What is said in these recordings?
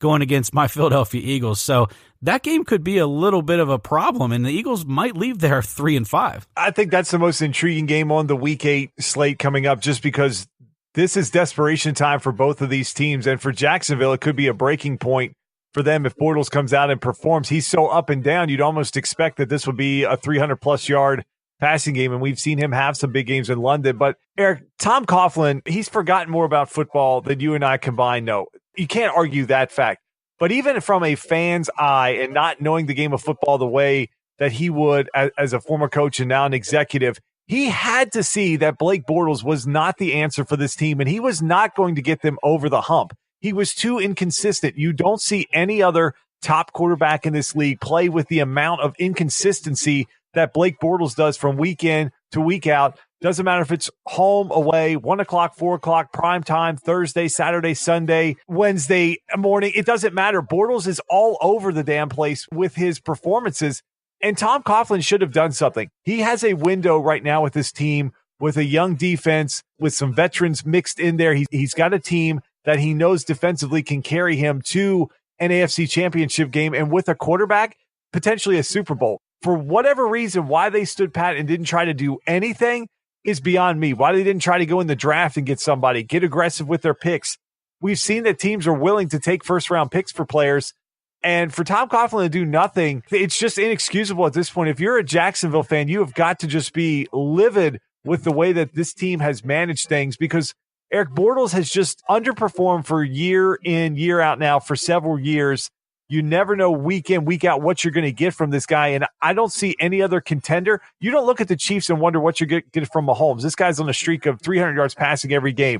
going against my Philadelphia Eagles. So that game could be a little bit of a problem, and the Eagles might leave there 3-5. I think that's the most intriguing game on the Week 8 slate coming up, just because this is desperation time for both of these teams. And for Jacksonville, it could be a breaking point for them if Bortles comes out and performs. He's so up and down, you'd almost expect that this would be a 300-plus yard passing game, and we've seen him have some big games in London. But, Eric, Tom Coughlin, he's forgotten more about football than you and I combined know. You can't argue that fact. But even from a fan's eye and not knowing the game of football the way that he would as a former coach and now an executive, he had to see that Blake Bortles was not the answer for this team, and he was not going to get them over the hump. He was too inconsistent. You don't see any other top quarterback in this league play with the amount of inconsistency that Blake Bortles does from week in to week out. Doesn't matter if it's home, away, 1 o'clock, 4 o'clock, prime time, Thursday, Saturday, Sunday, Wednesday morning. It doesn't matter. Bortles is all over the damn place with his performances. And Tom Coughlin should have done something. He has a window right now with this team, with a young defense, with some veterans mixed in there. He's got a team that he knows defensively can carry him to an AFC championship game, and with a quarterback, potentially a Super Bowl. For whatever reason, why they stood pat and didn't try to do anything is beyond me. Why they didn't try to go in the draft and get somebody, get aggressive with their picks. We've seen that teams are willing to take first-round picks for players, and for Tom Coughlin to do nothing, it's just inexcusable at this point. If you're a Jacksonville fan, you have got to just be livid with the way that this team has managed things, because Eric Bortles has just underperformed for year in, year out now for several years. You never know week in, week out what you're going to get from this guy, and I don't see any other contender. You don't look at the Chiefs and wonder what you're going to get from Mahomes. This guy's on a streak of 300 yards passing every game.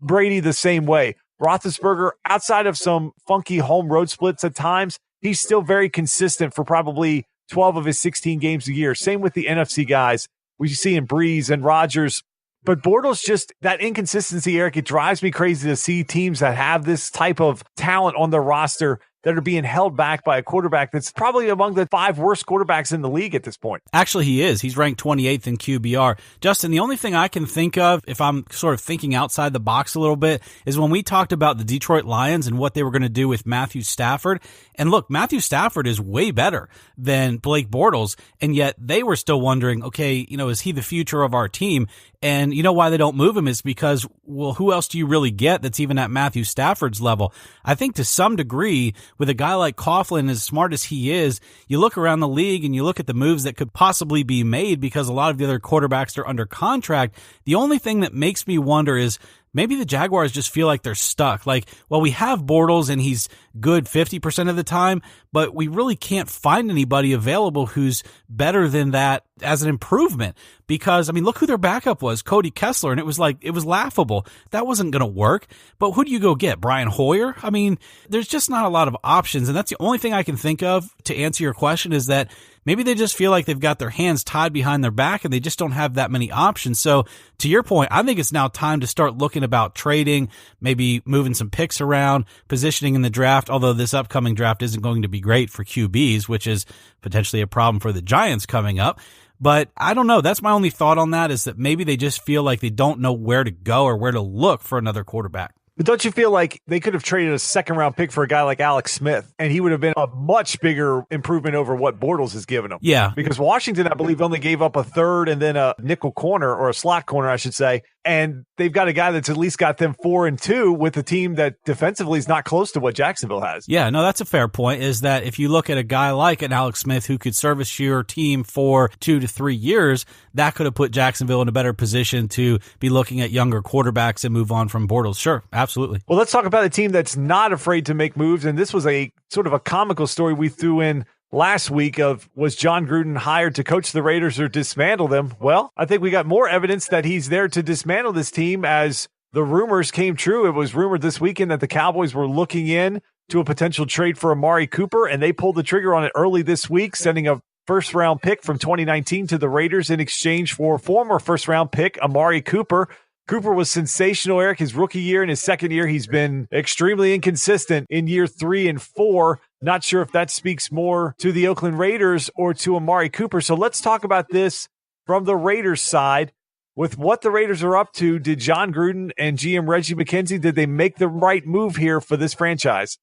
Brady the same way. Roethlisberger, outside of some funky home road splits at times, he's still very consistent for probably 12 of his 16 games a year. Same with the NFC guys. We see in Breeze and Rodgers. But Bortles, just that inconsistency, Eric, it drives me crazy to see teams that have this type of talent on their roster that are being held back by a quarterback that's probably among the 5 worst quarterbacks in the league at this point. Actually, he is. He's ranked 28th in QBR. Justin, the only thing I can think of, if I'm sort of thinking outside the box a little bit, is when we talked about the Detroit Lions and what they were going to do with Matthew Stafford. And look, Matthew Stafford is way better than Blake Bortles, and yet they were still wondering, okay, is he the future of our team? And you know why they don't move him is because, well, who else do you really get that's even at Matthew Stafford's level? I think to some degree, with a guy like Coughlin, as smart as he is, you look around the league and you look at the moves that could possibly be made because a lot of the other quarterbacks are under contract. The only thing that makes me wonder is maybe the Jaguars just feel like they're stuck. Like, well, we have Bortles and he's good 50% of the time, but we really can't find anybody available who's better than that as an improvement. Because, I mean, look who their backup was, Cody Kessler, and it was laughable. That wasn't going to work. But who do you go get? Brian Hoyer? I mean, there's just not a lot of options. And that's the only thing I can think of to answer your question, is that maybe they just feel like they've got their hands tied behind their back and they just don't have that many options. So to your point, I think it's now time to start looking about trading, maybe moving some picks around, positioning in the draft, although this upcoming draft isn't going to be great for QBs, which is potentially a problem for the Giants coming up. But I don't know. That's my only thought on that, is that maybe they just feel like they don't know where to go or where to look for another quarterback. But don't you feel like they could have traded a second-round pick for a guy like Alex Smith, and he would have been a much bigger improvement over what Bortles has given him? Yeah. Because Washington, I believe, only gave up a third and then a nickel corner, or a slot corner, I should say. And they've got a guy that's at least got them 4-2 with a team that defensively is not close to what Jacksonville has. Yeah, no, that's a fair point, is that if you look at a guy like an Alex Smith who could service your team for 2 to 3 years, that could have put Jacksonville in a better position to be looking at younger quarterbacks and move on from Bortles. Sure, absolutely. Well, let's talk about a team that's not afraid to make moves. And this was a sort of a comical story we threw in last week of, was John Gruden hired to coach the Raiders or dismantle them? Well, I think we got more evidence that he's there to dismantle this team, as the rumors came true. It was rumored this weekend that the Cowboys were looking in to a potential trade for Amari Cooper, and they pulled the trigger on it early this week, sending a first-round pick from 2019 to the Raiders in exchange for former first-round pick Amari Cooper. Cooper was sensational, Eric, his rookie year. In his second year, he's been extremely inconsistent in year 3 and 4. Not sure if that speaks more to the Oakland Raiders or to Amari Cooper. So let's talk about this from the Raiders side. with what the Raiders are up to, did John Gruden and GM Reggie McKenzie, did they make the right move here for this franchise?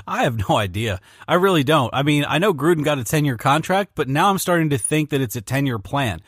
I have no idea. I really don't. I mean, I know Gruden got a 10-year contract, but now I'm starting to think that it's a 10-year plan.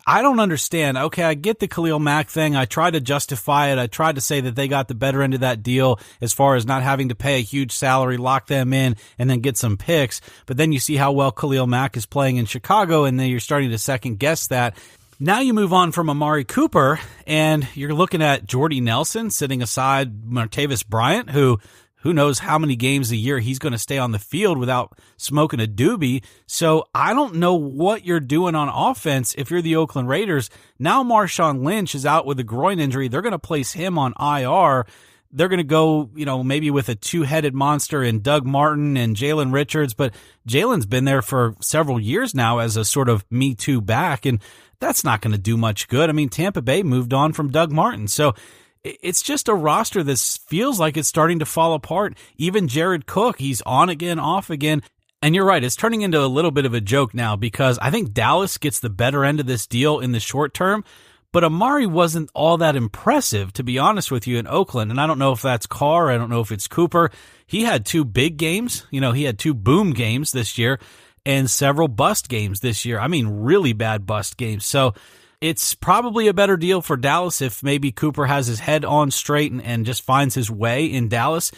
I don't understand. Okay, I get the Khalil Mack thing. I tried to justify it. I tried to say that they got the better end of that deal as far as not having to pay a huge salary, lock them in, and then get some picks. But then you see how well Khalil Mack is playing in Chicago, and then you're starting to second guess that. Now you move on from Amari Cooper, and you're looking at Jordy Nelson sitting aside Martavis Bryant, who knows how many games a year he's going to stay on the field without smoking a doobie. So I don't know what you're doing on offense if you're the Oakland Raiders. Now Marshawn Lynch is out with a groin injury. They're going to place him on IR. They're going to go, maybe with a two-headed monster in Doug Martin and Jalen Richards, but Jalen's been there for several years now as a sort of Me Too back, and that's not going to do much good. I mean, Tampa Bay moved on from Doug Martin, so it's just a roster that feels like it's starting to fall apart. Even Jared Cook, he's on again, off again. And you're right, it's turning into a little bit of a joke now because I think Dallas gets the better end of this deal in the short term. But Amari wasn't all that impressive, to be honest with you, in Oakland. And I don't know if that's Carr. I don't know if it's Cooper. He had two big games. He had two boom games this year and several bust games this year. I mean, really bad bust games. So it's probably a better deal for Dallas if maybe Cooper has his head on straight and just finds his way in Dallas.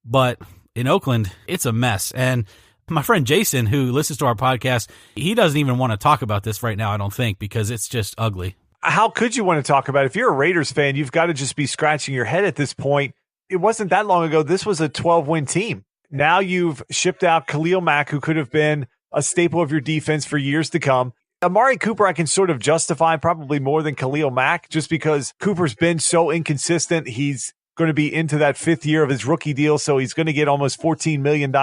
But in Oakland, it's a mess. And my friend Jason, who listens to our podcast, he doesn't even want to talk about this right now, I don't think, because it's just ugly. How could you want to talk about it? If you're a Raiders fan, you've got to just be scratching your head at this point. It wasn't that long ago. This was a 12-win team. Now you've shipped out Khalil Mack, who could have been a staple of your defense for years to come. Amari Cooper, I can sort of justify probably more than Khalil Mack just because Cooper's been so inconsistent. He's going to be into that fifth year of his rookie deal, so he's going to get almost $14 million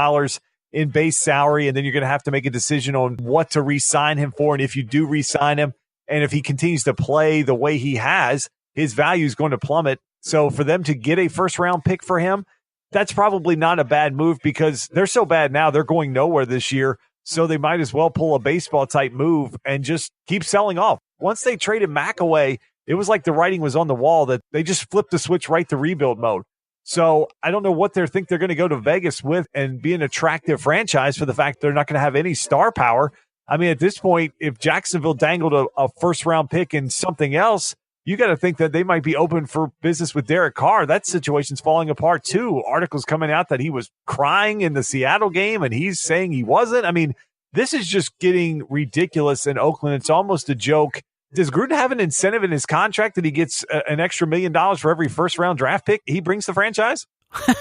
in base salary, and then you're going to have to make a decision on what to re-sign him for, and if you do re-sign him, and if he continues to play the way he has, his value is going to plummet. So for them to get a first-round pick for him, that's probably not a bad move because they're so bad now, they're going nowhere this year. So they might as well pull a baseball-type move and just keep selling off. Once they traded Mack away, it was like the writing was on the wall that they just flipped the switch right to rebuild mode. So I don't know what they think they're going to go to Vegas with and be an attractive franchise for the fact they're not going to have any star power. I mean, at this point, if Jacksonville dangled a first-round pick and something else, you got to think that they might be open for business with Derek Carr. That situation's falling apart, too. Articles coming out that he was crying in the Seattle game, and he's saying he wasn't. I mean, this is just getting ridiculous in Oakland. It's almost a joke. Does Gruden have an incentive in his contract that he gets an extra $1 million for every first-round draft pick he brings the franchise?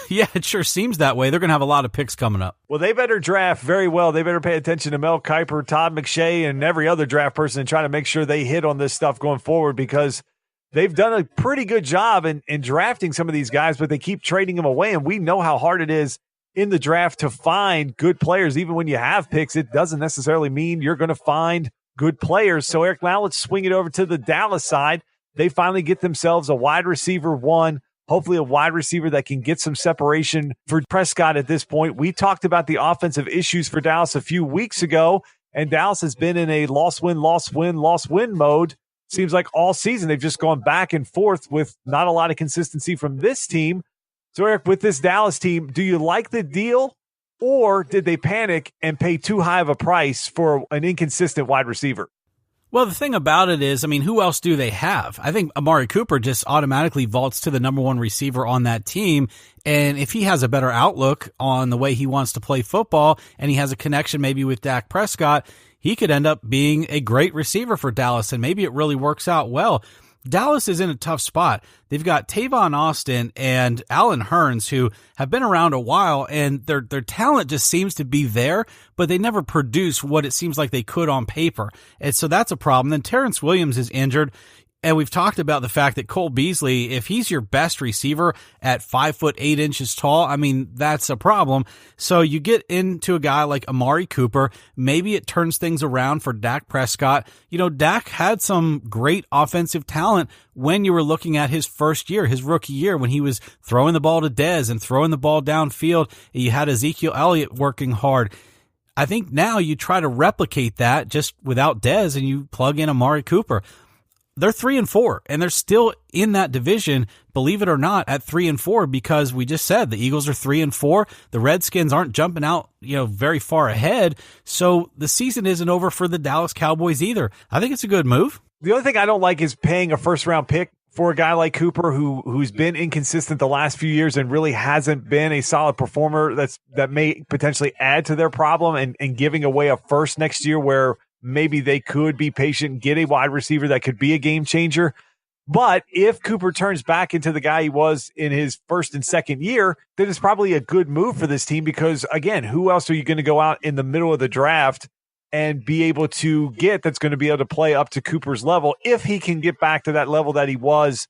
Yeah, it sure seems that way. They're going to have a lot of picks coming up. Well, they better draft very well. They better pay attention to Mel Kiper, Todd McShay, and every other draft person and try to make sure they hit on this stuff going forward because they've done a pretty good job in drafting some of these guys, but they keep trading them away, and we know how hard it is in the draft to find good players. Even when you have picks, it doesn't necessarily mean you're going to find good players. So, Eric, now let's swing it over to the Dallas side. They finally get themselves a wide receiver one, hopefully a wide receiver that can get some separation for Prescott at this point. We talked about the offensive issues for Dallas a few weeks ago, and Dallas has been in a loss-win mode. Seems like all season they've just gone back and forth with not a lot of consistency from this team. So, Eric, with this Dallas team, do you like the deal, or did they panic and pay too high of a price for an inconsistent wide receiver? Well, the thing about it is, I mean, who else do they have? I think Amari Cooper just automatically vaults to the number one receiver on that team. And if he has a better outlook on the way he wants to play football and he has a connection maybe with Dak Prescott, he could end up being a great receiver for Dallas, and maybe it really works out well. Dallas is in a tough spot. They've got Tavon Austin and Allen Hurns, who have been around a while, and their talent just seems to be there, but they never produce what it seems like they could on paper. And so that's a problem. Then Terrence Williams is injured. And we've talked about the fact that Cole Beasley, if he's your best receiver at 5'8" tall, I mean, that's a problem. So you get into a guy like Amari Cooper. Maybe it turns things around for Dak Prescott. You know, Dak had some great offensive talent when you were looking at his first year, his rookie year, when he was throwing the ball to Dez and throwing the ball downfield. You had Ezekiel Elliott working hard. I think now you try to replicate that just without Dez and you plug in Amari Cooper. they're 3-4, and they're still in that division, believe it or not, at 3-4, because we just said the Eagles are 3-4. The Redskins aren't jumping out, very far ahead. So the season isn't over for the Dallas Cowboys either. I think it's a good move. The only thing I don't like is paying a first-round pick for a guy like Cooper who's been inconsistent the last few years and really hasn't been a solid performer that may potentially add to their problem, and giving away a first next year where maybe they could be patient and get a wide receiver that could be a game changer. But if Cooper turns back into the guy he was in his first and second year, then it's probably a good move for this team because, again, who else are you going to go out in the middle of the draft and be able to get that's going to be able to play up to Cooper's level if he can get back to that level that he was?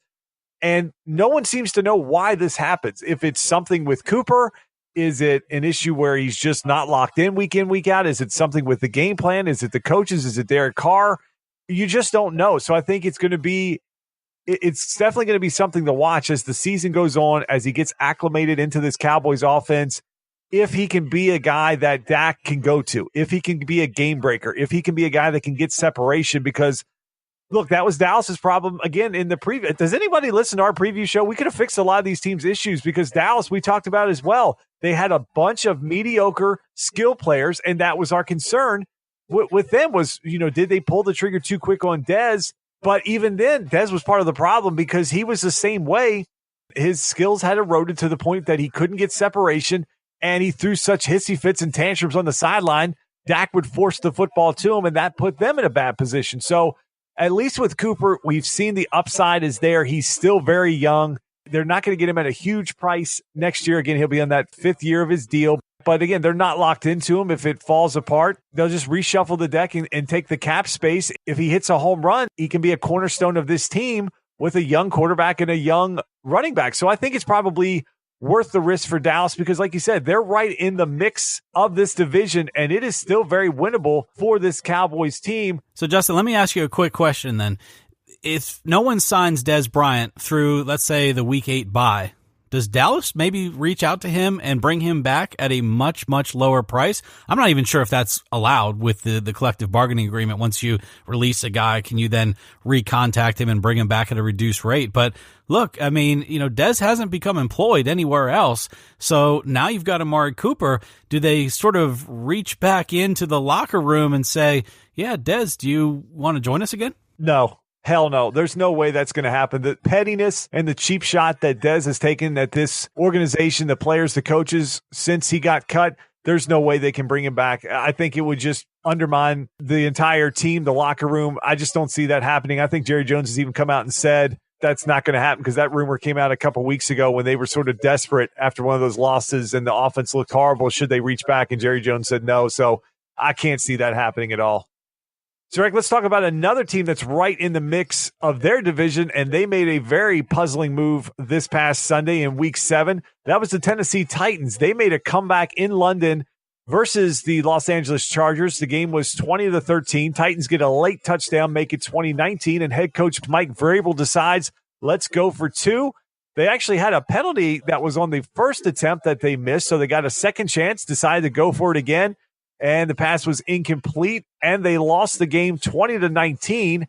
And no one seems to know why this happens. If it's something with Cooper, is it an issue where he's just not locked in, week out? Is it something with the game plan? Is it the coaches? Is it Derek Carr? You just don't know. So I think it's definitely going to be something to watch as the season goes on, as he gets acclimated into this Cowboys offense. If he can be a guy that Dak can go to, if he can be a game breaker, if he can be a guy that can get separation, because look, that was Dallas's problem again in the preview. Does anybody listen to our preview show? We could have fixed a lot of these teams' issues because Dallas, we talked about as well. They had a bunch of mediocre skill players, and that was our concern with them was, did they pull the trigger too quick on Dez? But even then, Dez was part of the problem because he was the same way. His skills had eroded to the point that he couldn't get separation, and he threw such hissy fits and tantrums on the sideline. Dak would force the football to him, and that put them in a bad position. So at least with Cooper, we've seen the upside is there. He's still very young. They're not going to get him at a huge price next year. Again, he'll be on that 5th year of his deal. But again, they're not locked into him. If it falls apart, they'll just reshuffle the deck and take the cap space. If he hits a home run, he can be a cornerstone of this team with a young quarterback and a young running back. So I think it's probably worth the risk for Dallas because, like you said, they're right in the mix of this division, and it is still very winnable for this Cowboys team. So, Justin, let me ask you a quick question then. If no one signs Dez Bryant through, let's say, the Week 8 bye, does Dallas maybe reach out to him and bring him back at a much, much lower price? I'm not even sure if that's allowed with the collective bargaining agreement. Once you release a guy, can you then recontact him and bring him back at a reduced rate? But look, I mean, Dez hasn't become employed anywhere else. So now you've got Amari Cooper. Do they sort of reach back into the locker room and say, yeah, Dez, do you want to join us again? No. Hell no. There's no way that's going to happen. The pettiness and the cheap shot that Dez has taken at this organization, the players, the coaches, since he got cut, there's no way they can bring him back. I think it would just undermine the entire team, the locker room. I just don't see that happening. I think Jerry Jones has even come out and said that's not going to happen because that rumor came out a couple weeks ago when they were sort of desperate after one of those losses and the offense looked horrible. Should they reach back? And Jerry Jones said no. So I can't see that happening at all. So, Eric, let's talk about another team that's right in the mix of their division, and they made a very puzzling move this past Sunday in Week 7. That was the Tennessee Titans. They made a comeback in London versus the Los Angeles Chargers. The game was 20-13. Titans get a late touchdown, make it 20-19, and head coach Mike Vrabel decides, let's go for 2. They actually had a penalty that was on the first attempt that they missed, so they got a second chance, decided to go for it again. And the pass was incomplete, and they lost the game 20-19.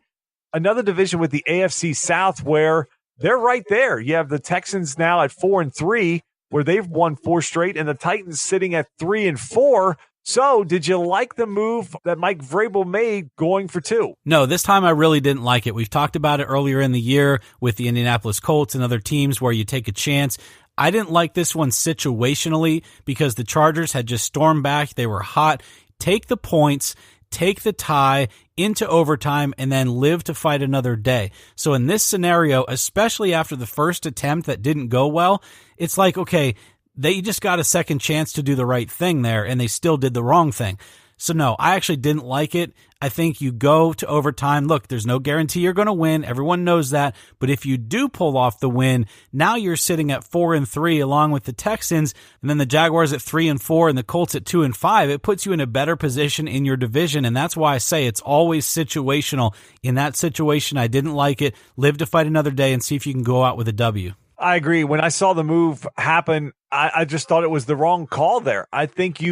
Another division with the AFC South where they're right there. You have the Texans now at 4-3, where they've won 4 straight, and the Titans sitting at 3-4. So, did you like the move that Mike Vrabel made going for 2? No, this time I really didn't like it. We've talked about it earlier in the year with the Indianapolis Colts and other teams where you take a chance. I didn't like this one situationally because the Chargers had just stormed back. They were hot. Take the points, take the tie into overtime, and then live to fight another day. So in this scenario, especially after the first attempt that didn't go well, it's like, okay, they just got a second chance to do the right thing there, and they still did the wrong thing. So no, I actually didn't like it. I think you go to overtime. Look, there's no guarantee you're going to win. Everyone knows that. But if you do pull off the win, now you're sitting at 4-3 along with the Texans, and then the Jaguars at 3-4 and the Colts at 2-5. It puts you in a better position in your division, and that's why I say it's always situational. In that situation, I didn't like it. Live to fight another day and see if you can go out with a W. I agree. When I saw the move happen, I just thought it was the wrong call there. I think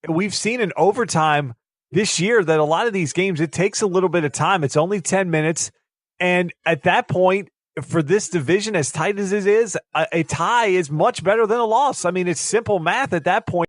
we've seen in overtime this year that a lot of these games, it takes a little bit of time. It's only 10 minutes. And at that point, for this division, as tight as it is, a tie is much better than a loss. I mean, it's simple math at that point.